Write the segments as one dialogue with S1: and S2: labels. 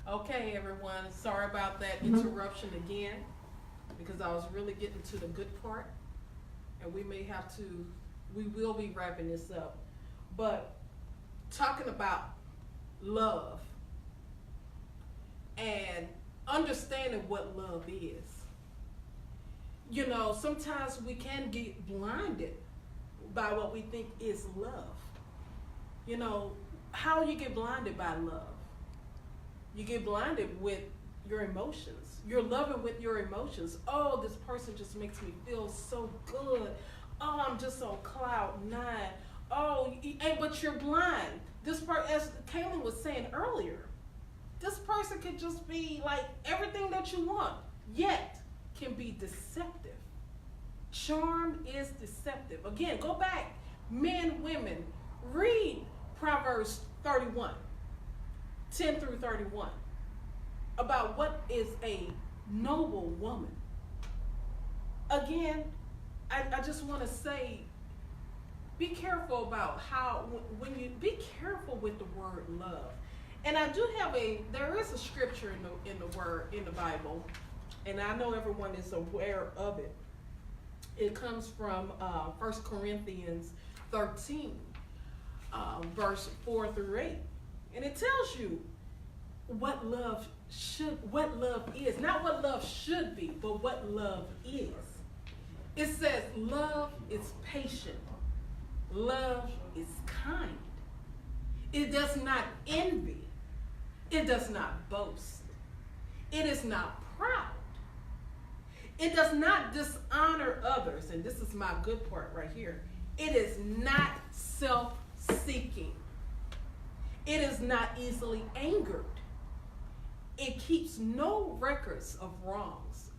S1: Okay, everyone. Sorry about that interruption again, because I was really getting to the good part, and we will be wrapping this up. But talking about love and understanding what love is. You know, sometimes we can get blinded by what we think is love. You know, how you get blinded by love? You get blinded with your emotions. You're loving with your emotions. Oh, this person just makes me feel so good. Oh, I'm just on cloud nine. Oh, but you're blind. This part, as Kaylin was saying earlier, this person could just be like everything that you want, yet can be deceptive. Charm is deceptive. Again, go back, men, women, read Proverbs 31, 10 through 31, about what is a noble woman. Again, I just want to say, be careful about when you be careful with the word love. And I do have there is a scripture in the Bible, and I know everyone is aware of it. It comes from 1 Corinthians 13, verse 4 through 8. And it tells you what love is. Not what love should be, but what love is. It says love is patient. Love is kind. It does not envy. It does not boast. It is not proud. It does not dishonor others. And this is my good part right here. It is not self-seeking. It is not easily angered. It keeps no records of wrongs.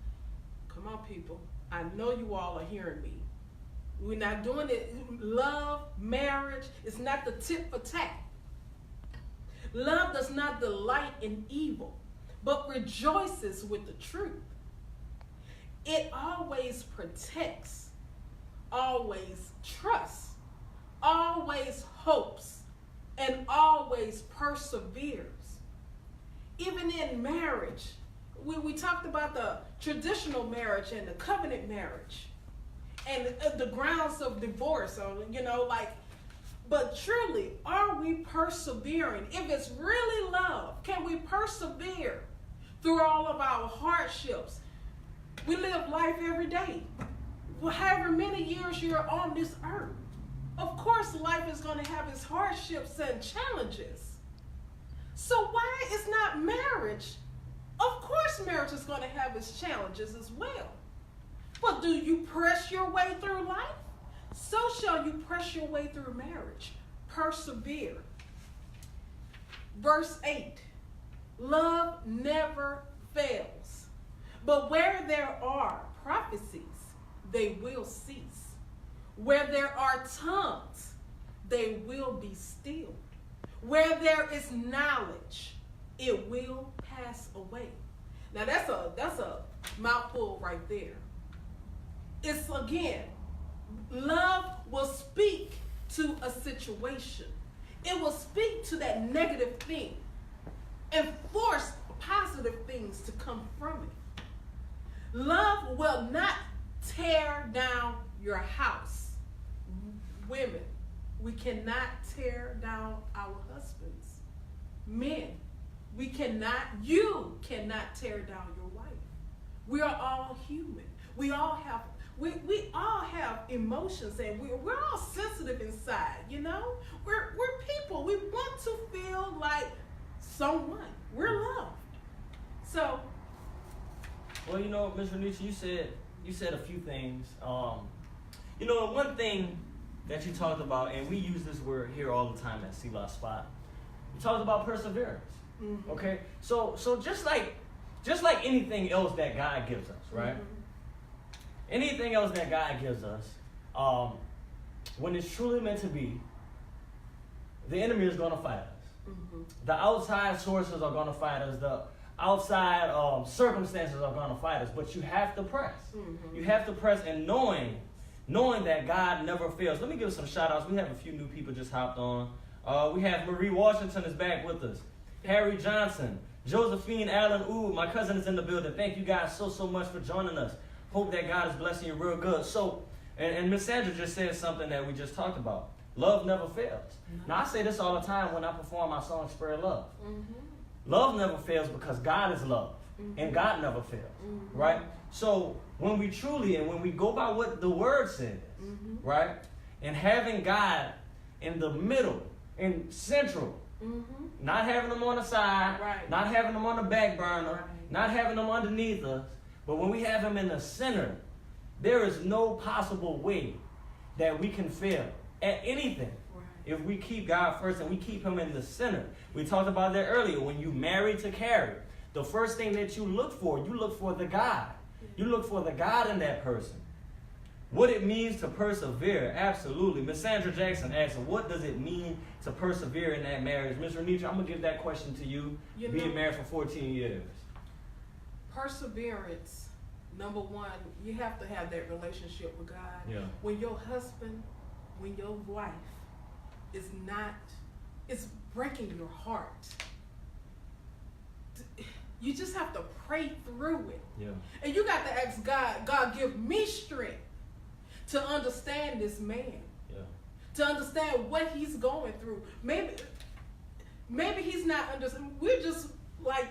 S1: Come on, people. I know you all are hearing me. We're not doing it. Love, marriage, it's not the tit for tat. Love does not delight in evil, but rejoices with the truth. It always protects, always trusts, always hopes, and always perseveres. Even in marriage, we talked about the traditional marriage and the covenant marriage and the grounds of divorce, but truly, are we persevering? If it's really love, can we persevere through all of our hardships? We live life every day. Well, however many years you're on this earth, of course life is going to have its hardships and challenges. So why is not marriage? Of course marriage is going to have its challenges as well. But do you press your way through life? So shall you press your way through marriage. Persevere. Verse 8. Love never fails. But where there are prophecies, they will cease. Where there are tongues, they will be stilled. Where there is knowledge, it will pass away. Now that's a mouthful right there. It's again, love will speak to a situation. It will speak to that negative thing and force positive things to come from it. Love will not tear down your house. Women, we cannot tear down our husbands. Men, you cannot tear down your wife. We are all human. We all have emotions, and we're all sensitive inside, you know? We're people. We want to feel like someone. We're loved. So,
S2: well, you know, Ms. Renisha, you said a few things. One thing that you talked about, and we use this word here all the time at SeLah's Spot. You talked about perseverance. Mm-hmm. Okay? So just like anything else that God gives us, right? Mm-hmm. Anything else that God gives us, when it's truly meant to be, the enemy is going to fight us. Mm-hmm. The outside sources are going to fight us. The outside circumstances are going to fight us. But you have to press. Mm-hmm. You have to press, and knowing that God never fails. Let me give some shout outs. We have a few new people just hopped on. We have Marie Washington is back with us. Harry Johnson, Josephine Allen, ooh, my cousin is in the building. Thank you guys so much for joining us. Hope that God is blessing you real good. So, and Miss Sandra just said something that we just talked about. Love never fails. Mm-hmm. Now, I say this all the time when I perform my song, Spirit Love. Mm-hmm. Love never fails because God is love. Mm-hmm. And God never fails. Mm-hmm. Right? So, when we truly, and when we go by what the Word says, mm-hmm. right? And having God in the middle, in central, mm-hmm. not having them on the side, right. not having them on the back burner, right. not having them underneath us, but when we have him in the center, there is no possible way that we can fail at anything right. if we keep God first and we keep him in the center. We talked about that earlier. When you marry to carry, the first thing that you look for the God. You look for the God in that person. What it means to persevere, absolutely. Miss Sandra Jackson asked, what does it mean to persevere in that marriage? Ms. Renitra, I'm going to give that question to you, being married for 14 years.
S1: Perseverance, number one, you have to have that relationship with God.
S2: Yeah.
S1: When your husband, when your wife is not, it's breaking your heart. You just have to pray through it.
S2: Yeah.
S1: And you got to ask God, God, give me strength to understand this man.
S2: Yeah.
S1: To understand what he's going through. Maybe he's not understanding. We're just like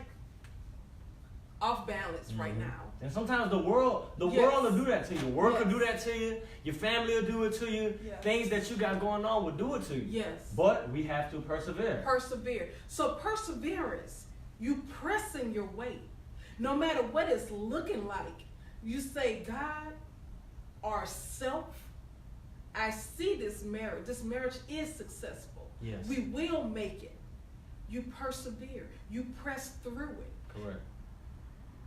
S1: off balance mm-hmm. right now.
S2: And sometimes the world will do that to you. Work will do that to you. Your family will do it to you. Yes. Things that you got going on will do it to you.
S1: Yes.
S2: But we have to persevere.
S1: Persevere. So perseverance, you pressing your way. No matter what it's looking like, you say, God, or self, I see this marriage. This marriage is successful.
S2: Yes.
S1: We will make it. You persevere. You press through it.
S2: Correct.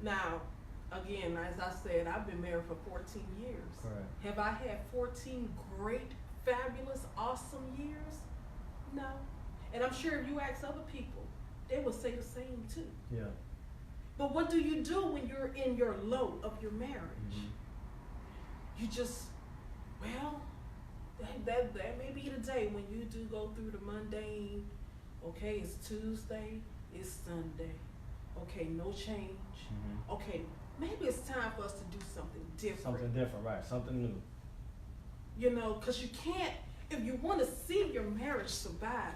S1: Now, again, as I said, I've been married for 14 years.
S2: Correct.
S1: Have I had 14 great, fabulous, awesome years? No. And I'm sure if you ask other people, they will say the same too.
S2: Yeah.
S1: But what do you do when you're in your low of your marriage? Mm-hmm. You just, well, that may be the day when you do go through the mundane. Okay, it's Tuesday, it's Sunday. Okay, no change. Mm-hmm. Okay, maybe it's time for us to do something different.
S2: Something different, right? Something new.
S1: You know, because you can't, if you want to see your marriage survive,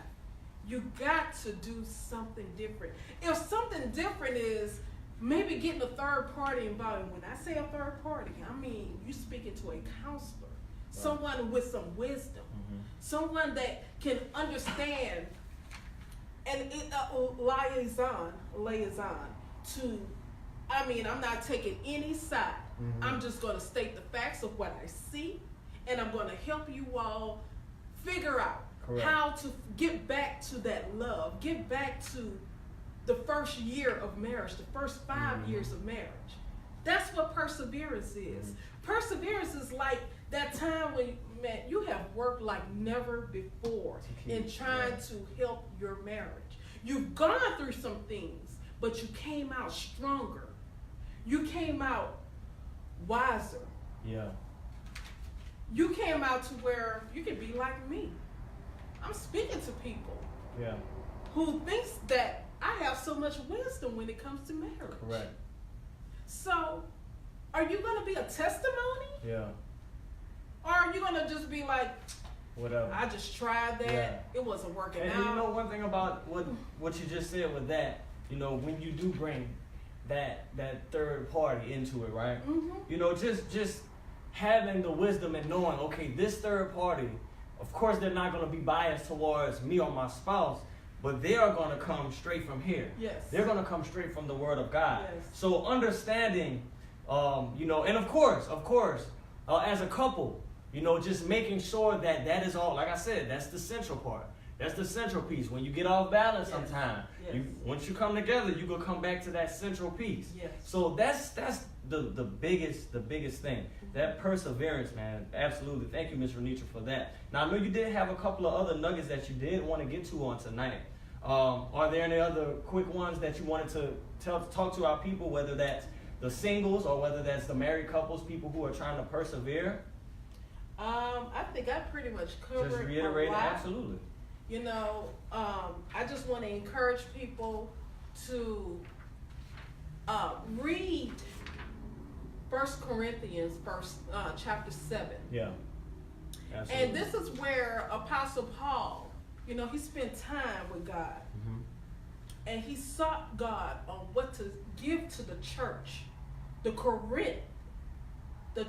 S1: you got to do something different. If something different is maybe getting a third party involved. When I say a third party, I mean you speaking to a counselor, right. Someone with some wisdom, mm-hmm. someone that can understand and liaison to, I mean, I'm not taking any side. Mm-hmm. I'm just going to state the facts of what I see, and I'm going to help you all figure out Correct. How to get back to that love, get back to the first year of marriage, the first 5 mm-hmm. years of marriage. That's what perseverance is. Mm-hmm. Perseverance is like that time when, man, you have worked like never before in trying to help your marriage. You've gone through some things, but you came out stronger. You came out wiser.
S2: Yeah.
S1: You came out to where you could be like me. I'm speaking to people who thinks that I have so much wisdom when it comes to marriage.
S2: Correct.
S1: So, are you going to be a testimony?
S2: Yeah.
S1: Or are you going to just be like,
S2: whatever,
S1: I just tried that, it wasn't working out.
S2: And you know one thing about what you just said with that, you know, when you do bring that third party into it, right? Mm-hmm. You know, just having the wisdom and knowing, okay, this third party, of course they're not going to be biased towards me or my spouse, but they are going to come straight from here. Yes. They're going to come straight from the Word of God. Yes. So understanding, you know, and of course, as a couple, you know, just making sure that is all, like I said, that's the central part. That's the central piece. When you get off balance sometime, once you come together, you go come back to that central piece. Yes. So that's the biggest thing. That perseverance, man. Absolutely. Thank you, Ms. Renitra, for that. Now, I know you did have a couple of other nuggets that you did want to get to on tonight. Are there any other quick ones that you wanted to talk to our people, whether that's the singles or whether that's the married couples, people who are trying to persevere?
S1: I think I pretty much covered
S2: just reiterate
S1: a lot.
S2: Absolutely.
S1: You know, I just want to encourage people to read 1 Corinthians chapter 7.
S2: Yeah. Absolutely.
S1: And this is where Apostle Paul, he spent time with God.
S2: Mm-hmm.
S1: And he sought God on what to give to the church. The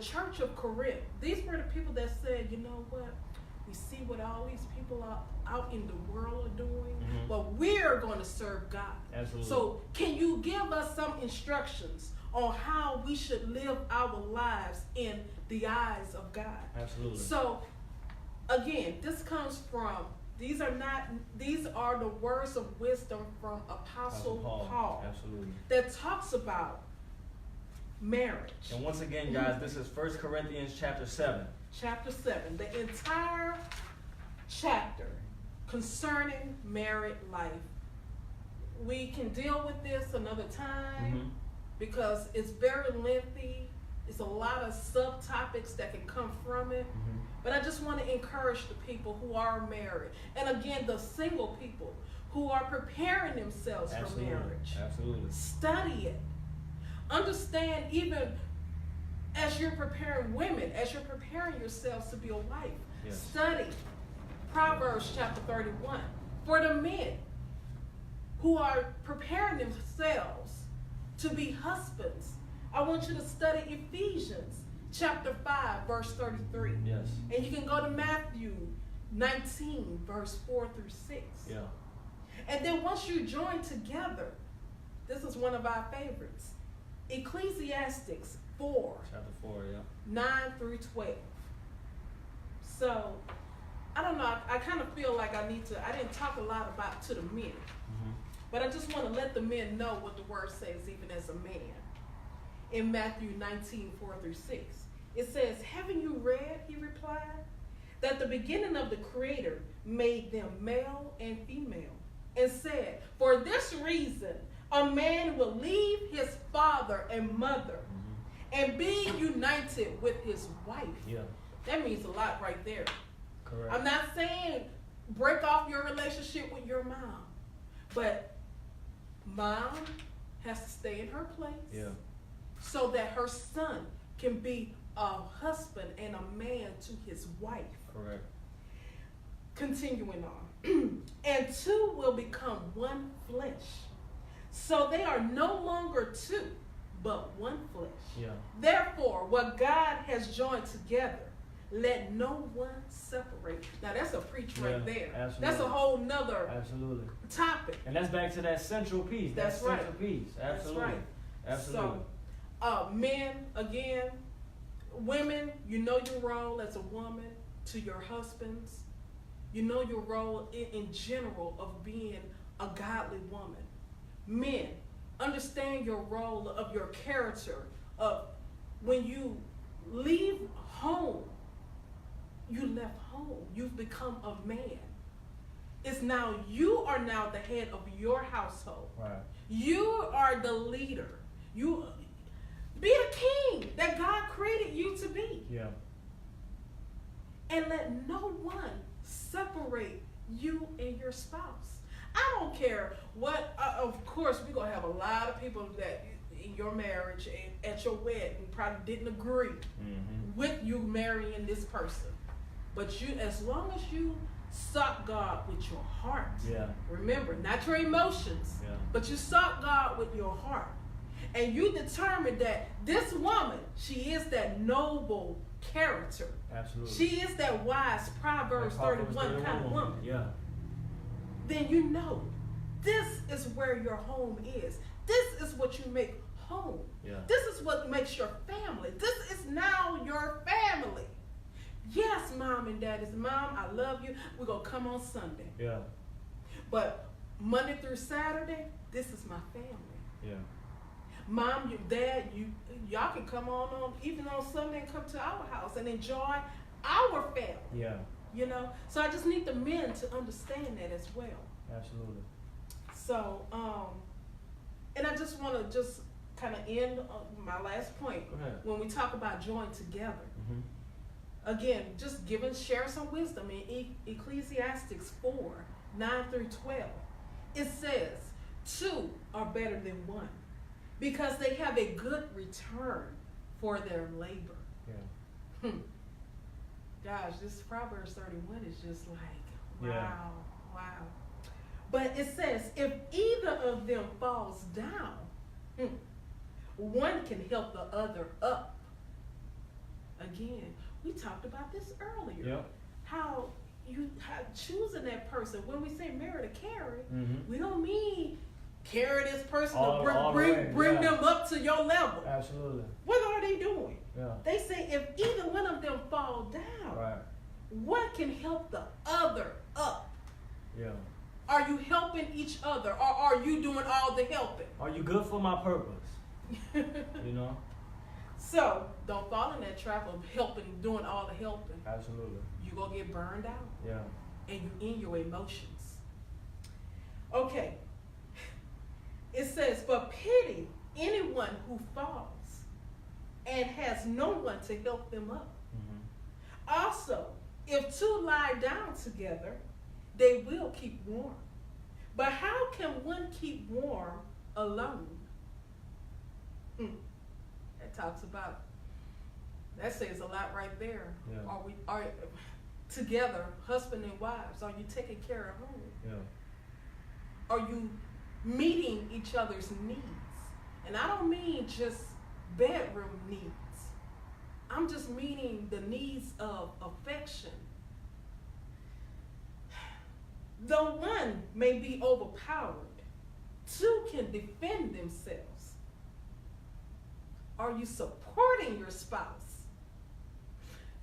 S1: church of Corinth. These were the people that said, you know what? We see what all these people out in the world are doing,
S2: Mm-hmm.
S1: but we're going to serve God.
S2: Absolutely.
S1: So can you give us some instructions on how we should live our lives in the eyes of God?
S2: Absolutely.
S1: So again, these are the words of wisdom from Apostle Paul
S2: Absolutely.
S1: that talks about marriage.
S2: And once again, guys, this is 1 Corinthians chapter 7.
S1: Chapter 7, the entire chapter concerning married life. We can deal with this another time
S2: Mm-hmm.
S1: because it's very lengthy. It's a lot of subtopics that can come from it.
S2: Mm-hmm.
S1: But I just want to encourage the people who are married. And again, the single people who are preparing themselves for marriage.
S2: Absolutely.
S1: Study it. Understand, even as you're preparing women, as you're preparing yourselves to be a wife.
S2: Yes.
S1: Study Proverbs chapter 31. For the men who are preparing themselves to be husbands, I want you to study Ephesians chapter 5, verse 33.
S2: Yes.
S1: And you can go to Matthew 19, verse 4 through 6.
S2: Yeah.
S1: And then once you join together, this is one of our favorites, Ecclesiastes 4,
S2: Chapter 4, yeah.
S1: 9 through 12. So, I don't know, I kind of feel like I didn't talk a lot about to the men,
S2: Mm-hmm.
S1: but I just want to let the men know what the word says, even as a man. In Matthew 19, 4 through 6, it says, haven't you read, he replied, that the beginning of the Creator made them male and female, and said, for this reason, a man will leave his father and mother and be united with his wife.
S2: Yeah.
S1: That means a lot right there.
S2: Correct.
S1: I'm not saying break off your relationship with your mom, but mom has to stay in her place.
S2: Yeah.
S1: So that her son can be a husband and a man to his wife.
S2: Correct.
S1: Continuing on. And two will become one flesh. So they are no longer two, but one flesh.
S2: Yeah.
S1: Therefore, what God has joined together, let no one separate. Now that's a preach right there.
S2: Absolutely.
S1: That's a whole nother
S2: Absolutely.
S1: topic.
S2: And that's back to that central piece.
S1: That's
S2: that
S1: right.
S2: central piece. Absolutely.
S1: That's right.
S2: Absolutely.
S1: So, men, again, women, you know your role as a woman to your husbands. You know your role in general of being a godly woman. Men, understand your role of your character. When you leave home, you left home. You've become a man. You are now the head of your household.
S2: Right.
S1: You are the leader. You be the king that God created you to be.
S2: Yeah.
S1: And let no one separate you and your spouse. I don't care what, of course, we're going to have a lot of people that in your marriage and at your wedding probably didn't agree with you marrying this person. But as long as you sought God with your heart, remember, not your emotions, but you sought God with your heart. And you determined that this woman, she is that noble character.
S2: Absolutely.
S1: She is that wise Proverbs 31 kind of woman.
S2: Yeah.
S1: Then you know this is where your home is. This is what you make home.
S2: Yeah.
S1: This is what makes your family. This is now your family. Yes, mom and dad is mom. I love you. We're going to come on Sunday.
S2: Yeah.
S1: But Monday through Saturday, this is my family.
S2: Yeah.
S1: Mom, your dad, y'all can come on even on Sunday and come to our house and enjoy our family.
S2: Yeah.
S1: You know? So I just need the men to understand that as well.
S2: Absolutely.
S1: So, and I just want to just kind of end my last point.
S2: Go ahead.
S1: When we talk about join together.
S2: Mm-hmm.
S1: Again, just share some wisdom in Ecclesiastes 4, 9 through 12. It says, two are better than one because they have a good return for their labor.
S2: Yeah.
S1: Gosh, this Proverbs 31 is just like, wow,
S2: Yeah.
S1: wow. But it says, if either of them falls down, one can help the other up. Again, we talked about this earlier.
S2: Yep.
S1: How choosing that person. When we say marry to carry,
S2: Mm-hmm.
S1: we don't mean carry this person
S2: All
S1: to
S2: the way,
S1: bring
S2: yeah.
S1: them up to your level.
S2: Absolutely.
S1: What are they doing?
S2: Yeah.
S1: They say if either one of them fall down,
S2: Right.
S1: one can help the other up.
S2: Yeah.
S1: Are you helping each other, or are you doing all the helping?
S2: Are you good for my purpose? You know?
S1: So don't fall in that trap of doing all the helping.
S2: Absolutely.
S1: You're gonna get burned out,
S2: Yeah.
S1: and you in your emotions. Okay. It says, but pity anyone who falls and has no one to help them up.
S2: Mm-hmm.
S1: Also, if two lie down together, they will keep warm. But how can one keep warm alone? That talks about, that says a lot right there.
S2: Yeah.
S1: Are together, husband and wives, are you taking care of home?
S2: Yeah.
S1: Are you meeting each other's needs? And I don't mean just bedroom needs. I'm just meaning the needs of affection. Though one may be overpowered, two can defend themselves. Are you supporting your spouse?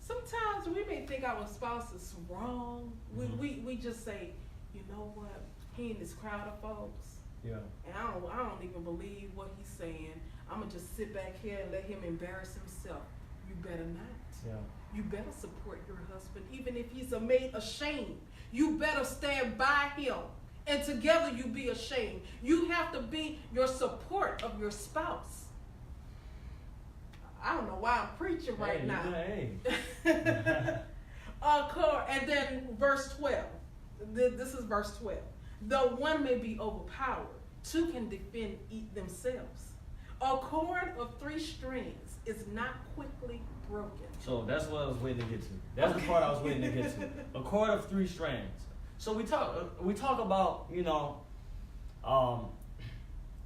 S1: Sometimes we may think our spouse is wrong.
S2: Mm-hmm.
S1: We just say, you know what, he in this crowd of folks.
S2: Yeah.
S1: And I don't even believe what he's saying. I'm going to just sit back here and let him embarrass himself. You better not.
S2: Yeah.
S1: You better support your husband, even if he's made ashamed. You better stand by him, and together you be ashamed. You have to be your support of your spouse. I don't know why I'm preaching right now.
S2: Hey.
S1: And then verse 12. This is verse 12. Though one may be overpowered, two can defend themselves. A cord of 3 strands is not quickly broken.
S2: So that's what I was waiting to get to. That's the part I was waiting to get to. A cord of 3 strands. So we talk about,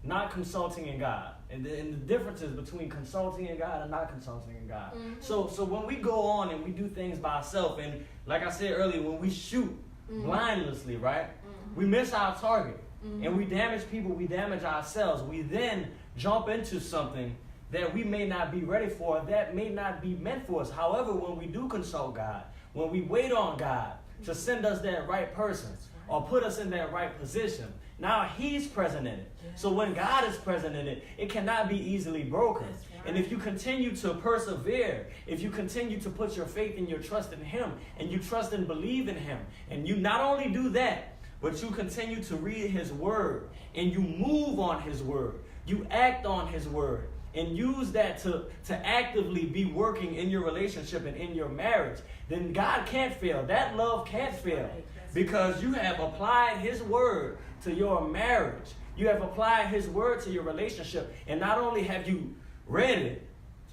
S2: not consulting in God, and the differences between consulting in God and not consulting in God.
S1: Mm-hmm.
S2: So when we go on and we do things by ourselves, and like I said earlier, when we shoot blindlessly, right, we miss our target, and we damage people, we damage ourselves. We then jump into something that we may not be ready for, that may not be meant for us. However, when we do consult God, when we wait on God to send us that right person or put us in that right position, now He's present in it.
S1: Yes.
S2: So when God is present in it, it cannot be easily broken.
S1: Right.
S2: And if you continue to persevere, if you continue to put your faith and your trust in Him, and you trust and believe in Him, and you not only do that, but you continue to read His Word, and you move on His Word, you act on His Word, and use that to actively be working in your relationship and in your marriage, then God can't fail. That love can't fail. Because you have applied His Word to your marriage. You have applied His Word to your relationship. And not only have you read it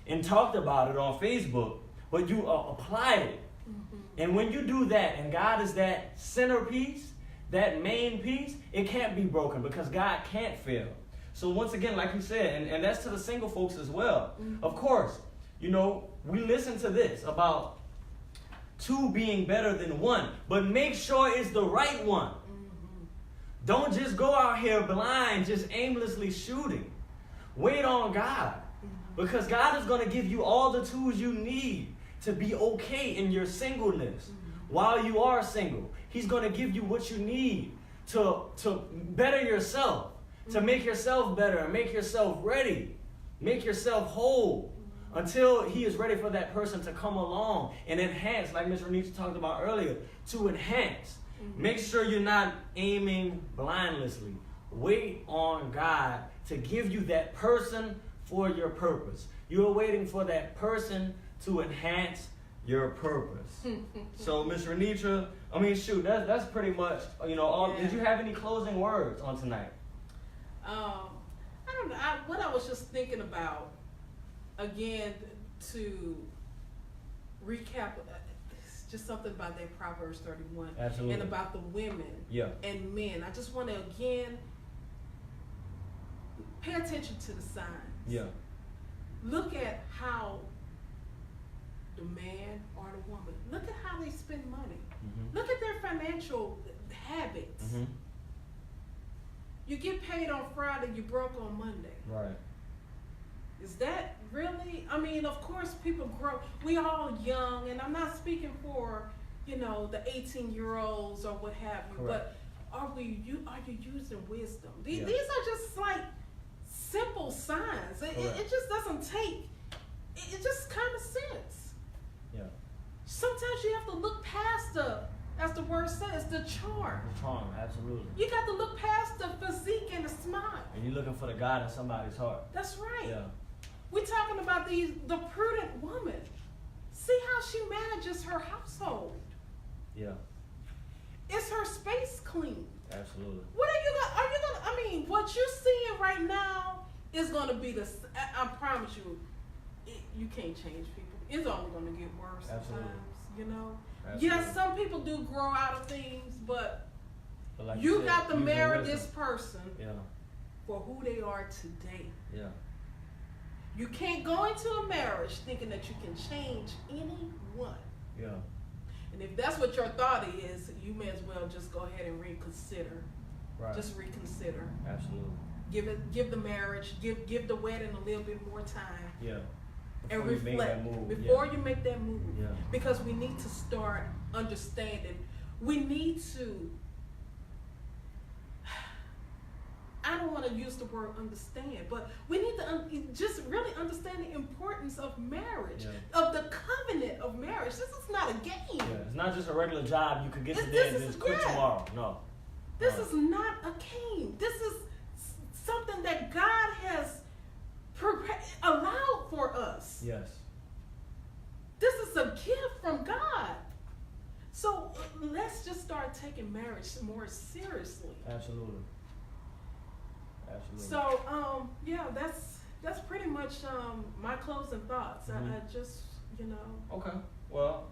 S2: and talked about it on Facebook, but you applied it. Mm-hmm. And when you do that, and God is that centerpiece, that main piece, it can't be broken because God can't fail. So once again, like you said, and that's to the single folks as well. Mm-hmm. Of course, we listen to this about 2 being better than 1, but make sure it's the right one. Mm-hmm. Don't just go out here blind, just aimlessly shooting. Wait on God, because God is going to give you all the tools you need to be okay in your singleness. While you are single, He's going to give you what you need to better yourself, to make yourself better and make yourself ready, make yourself whole, until He is ready for that person to come along and enhance, like Ms. Renita talked about earlier, to enhance. Make sure you're not aiming blindlessly. Wait on God to give you that person for your purpose. You're waiting for that person to enhance your purpose. So, Ms. Renita, that's pretty much, all.
S1: Yeah.
S2: Did you have any closing words on tonight?
S1: I don't know. What I was just thinking about, again, to recap, it's just something about that Proverbs 31.
S2: Absolutely.
S1: And about the women and men. I just want to, again, pay attention to the signs.
S2: Yeah.
S1: Look at how the man or the woman, look at how they spend money.
S2: Mm-hmm.
S1: Look at their financial habits.
S2: Mm-hmm.
S1: You get paid on Friday, you broke on Monday.
S2: Right.
S1: Is that really? I mean, of course, people grow. We all young, and I'm not speaking for, the 18-year-olds or what have you.
S2: Correct.
S1: But are you using wisdom?
S2: Yeah.
S1: These are just like simple signs. It just doesn't take. It just common sense.
S2: Yeah.
S1: Sometimes you have to look past as the word says, the charm.
S2: The charm, absolutely.
S1: You got to look past the physique and the smile.
S2: And you're looking for the God in somebody's heart.
S1: That's right.
S2: Yeah.
S1: We're talking about the prudent woman. See how she manages her household.
S2: Yeah.
S1: Is her space clean?
S2: Absolutely.
S1: What are you gonna? I mean, what you're seeing right now is gonna be I promise you, you can't change people. It's only gonna get worse
S2: Absolutely.
S1: sometimes.
S2: Absolutely.
S1: Yes, some people do grow out of things, but
S2: like
S1: you
S2: said,
S1: got to
S2: using
S1: marry
S2: wisdom.
S1: this person for who they are today.
S2: Yeah.
S1: You can't go into a marriage thinking that you can change anyone.
S2: Yeah.
S1: And if that's what your thought is, you may as well just go ahead and reconsider.
S2: Right.
S1: Just reconsider.
S2: Absolutely.
S1: Give the marriage, give the wedding a little bit more time.
S2: Yeah.
S1: And
S2: Before you make
S1: reflect
S2: that move.
S1: before you make that move.
S2: Yeah.
S1: Because we need to start understanding. We need to. I don't want to use the word understand, but we need to just really understand the importance of marriage, of the covenant of marriage. This is not a game.
S2: Yeah, it's not just a regular job you could get today and just quit tomorrow. No.
S1: This is not a game. This is something that God has allowed for us.
S2: Yes.
S1: This is a gift from God. So let's just start taking marriage more seriously.
S2: Absolutely. Absolutely.
S1: So that's pretty much my closing thoughts.
S2: Mm-hmm.
S1: I just
S2: Okay. Well,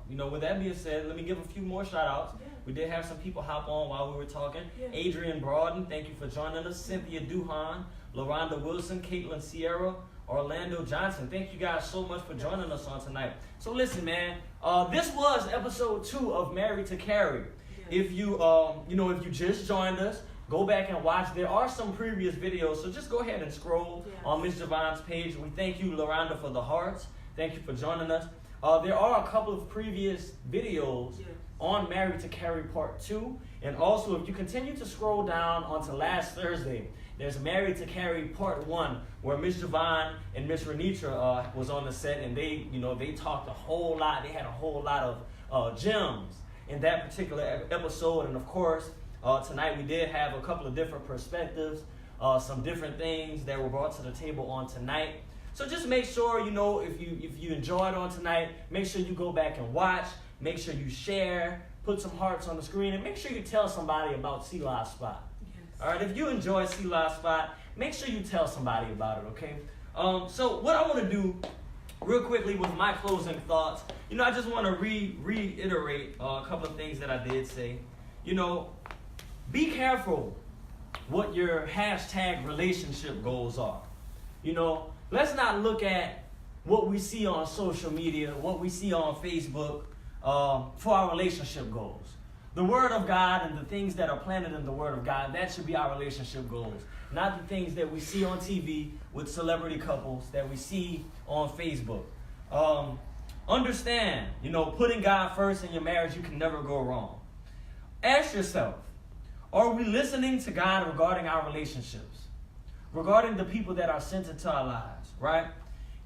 S2: with that being said, let me give a few more shout outs.
S1: Yeah.
S2: We did have some people hop on while we were talking.
S1: Yeah.
S2: Adrian Broaden, thank you for joining us. Cynthia Duhan, LaRonda Wilson, Caitlin Sierra, Orlando Johnson. Thank you guys so much for joining us on tonight. So listen, man, this was episode 2 of Married to Carry.
S1: Yeah.
S2: If you if you just joined us, go back and watch. There are some previous videos, so just go ahead and scroll on Miss JaVon's page. We thank you, LaRonda, for the hearts. Thank you for joining us. There are a couple of previous videos on Married to Carry Part 2. And also, if you continue to scroll down onto last Thursday, there's Married to Carry Part 1, where Miss JaVon and Miss Renitra was on the set, and they talked a whole lot. They had a whole lot of gems in that particular episode. And of course, tonight we did have a couple of different perspectives, some different things that were brought to the table on tonight. So just make sure, if you enjoyed on tonight, make sure you go back and watch. Make sure you share, put some hearts on the screen, and make sure you tell somebody about SeLah's Spot. Yes. All right, if you enjoy SeLah's Spot, make sure you tell somebody about it, okay? So what I want to do real quickly with my closing thoughts, I just want to reiterate a couple of things that I did say. Be careful what your hashtag relationship goals are. Let's not look at what we see on social media, what we see on Facebook for our relationship goals. The Word of God and the things that are planted in the Word of God, that should be our relationship goals. Not the things that we see on TV with celebrity couples, that we see on Facebook. Understand, putting God first in your marriage, you can never go wrong. Ask yourself, are we listening to God regarding our relationships? Regarding the people that are sent into our lives, right?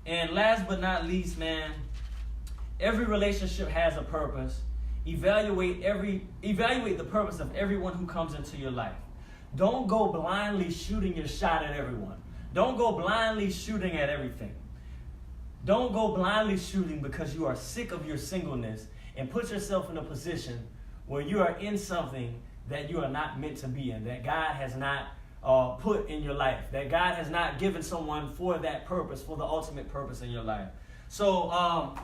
S2: And last but not least, man, every relationship has a purpose. Evaluate the purpose of everyone who comes into your life. Don't go blindly shooting your shot at everyone. Don't go blindly shooting at everything. Don't go blindly shooting because you are sick of your singleness and put yourself in a position where you are in something that you are not meant to be in, that God has not put in your life, that God has not given someone for that purpose, for the ultimate purpose in your life. So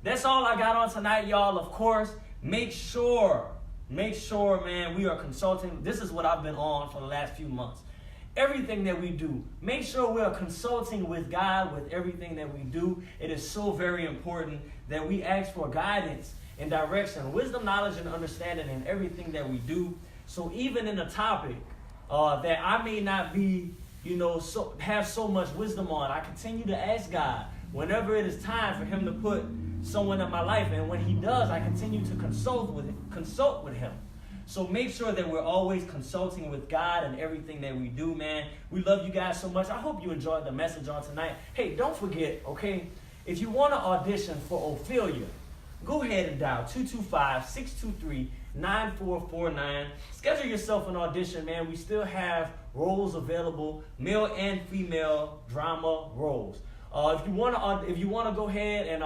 S2: that's all I got on tonight, y'all. Of course, make sure, man, we are consulting. This is what I've been on for the last few months. Everything that we do, make sure we are consulting with God with everything that we do. It is so very important that we ask for guidance and direction, wisdom, knowledge, and understanding in everything that we do. So even in a topic that I may not be, have so much wisdom on, I continue to ask God whenever it is time for him to put someone in my life. And when he does, I continue to consult with him. So make sure that we're always consulting with God in everything that we do, man. We love you guys so much. I hope you enjoyed the message on tonight. Hey, don't forget, okay, if you want to audition for Ophelia, go ahead and dial 225-623-9449. Schedule yourself an audition, man. We still have roles available, male and female drama roles. If you want to go ahead and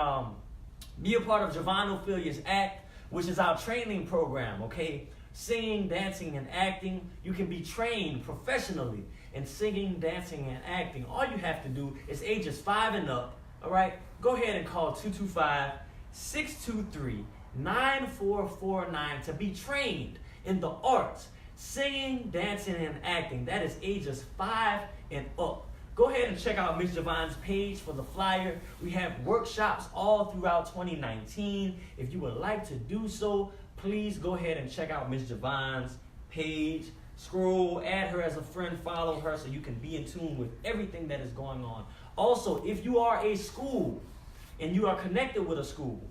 S2: be a part of JaVon Ophelia's Act, which is our training program, okay? Singing, dancing, and acting. You can be trained professionally in singing, dancing, and acting. All you have to do is ages 5 and up, all right? Go ahead and call 225-623-9449 to be trained in the arts, singing, dancing, and acting. That is ages 5 and up. Go ahead and check out Miss JaVon's page for the flyer. We have workshops all throughout 2019. If you would like to do so, please go ahead and check out Miss JaVon's page. Scroll, add her as a friend, follow her so you can be in tune with everything that is going on. Also, if you are a school and you are connected with a school,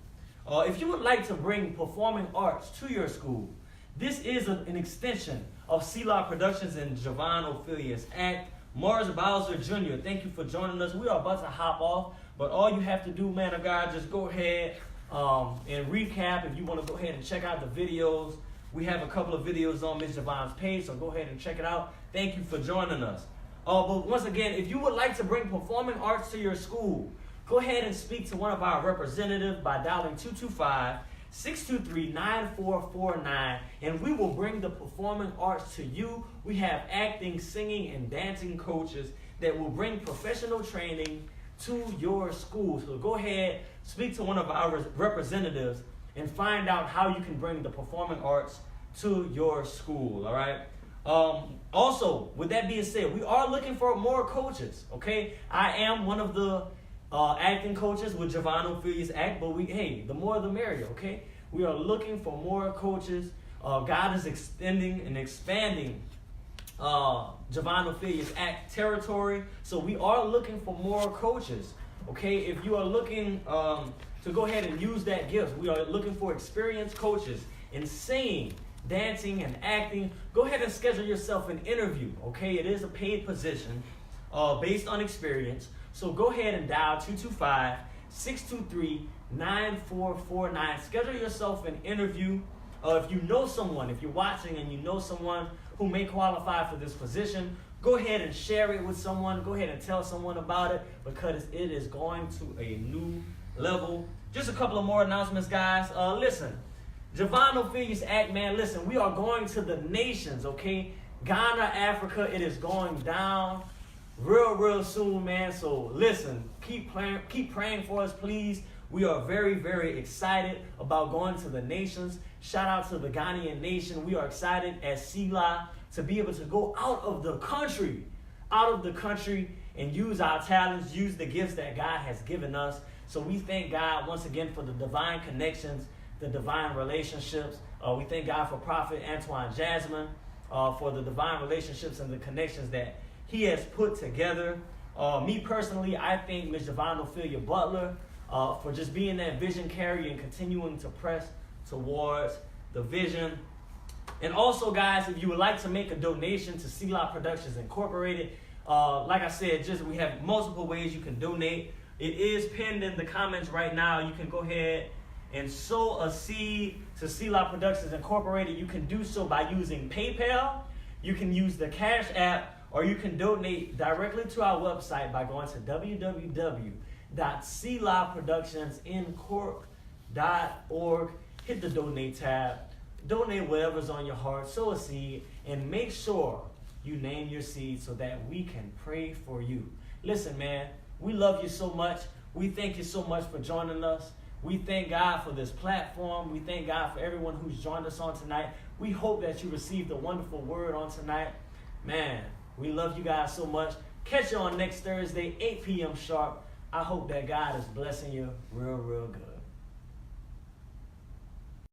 S2: if you would like to bring performing arts to your school, this is an extension of SeLah's Productions and JaVon Ophelia's Act. Mars Bowser Jr., thank you for joining us. We are about to hop off, but all you have to do, man of God, just go ahead and recap. If you want to go ahead and check out the videos, we have a couple of videos on Miss JaVon's page, so go ahead and check it out. Thank you for joining us. But once again, if you would like to bring performing arts to your school, go ahead and speak to one of our representatives by dialing 225-623-9449, and we will bring the performing arts to you. We have acting, singing, and dancing coaches that will bring professional training to your school. So go ahead, speak to one of our representatives and find out how you can bring the performing arts to your school, all right? Also, with that being said, we are looking for more coaches, okay? I am one of the acting coaches with JaVon Ophelia's Act, but the more the merrier, okay? We are looking for more coaches. God is extending and expanding JaVon Ophelia's Act territory, so we are looking for more coaches, okay? If you are looking to go ahead and use that gift, we are looking for experienced coaches in singing, dancing, and acting. Go ahead and schedule yourself an interview, okay? It is a paid position based on experience. So go ahead and dial 225-623-9449. Schedule yourself an interview. If you know someone, if you're watching and you know someone who may qualify for this position, go ahead and share it with someone. Go ahead and tell someone about it because it is going to a new level. Just a couple of more announcements, guys. Listen, JaVon Ophelia's Act, man, listen, we are going to the nations, okay? Ghana, Africa, it is going down real soon, man. So listen, keep praying for us, please. We are very, very excited about going to the nations. Shout out to the Ghanaian nation. We are excited as SeLah to be able to go out of the country and use our talents, use the gifts that God has given us. So we thank God once again for the divine connections, the divine relationships. We thank God for Prophet Antoine Jasmine for the divine relationships and the connections that he has put together. Me personally, I thank Ms. JaVon Ophelia Butler for just being that vision carrier and continuing to press towards the vision. And also, guys, if you would like to make a donation to SeLah's Productions Incorporated, like I said, we have multiple ways you can donate. It is pinned in the comments right now. You can go ahead and sow a seed to SeLah's Productions Incorporated. You can do so by using PayPal. You can use the Cash App, or you can donate directly to our website by going to www.selahproductionsincorp.org. Hit the donate tab. Donate whatever's on your heart. Sow a seed. And make sure you name your seed so that we can pray for you. Listen, man, we love you so much. We thank you so much for joining us. We thank God for this platform. We thank God for everyone who's joined us on tonight. We hope that you received a wonderful word on tonight. Man, we love you guys so much. Catch you on next Thursday, 8 p.m. sharp. I hope that God is blessing you real, real good.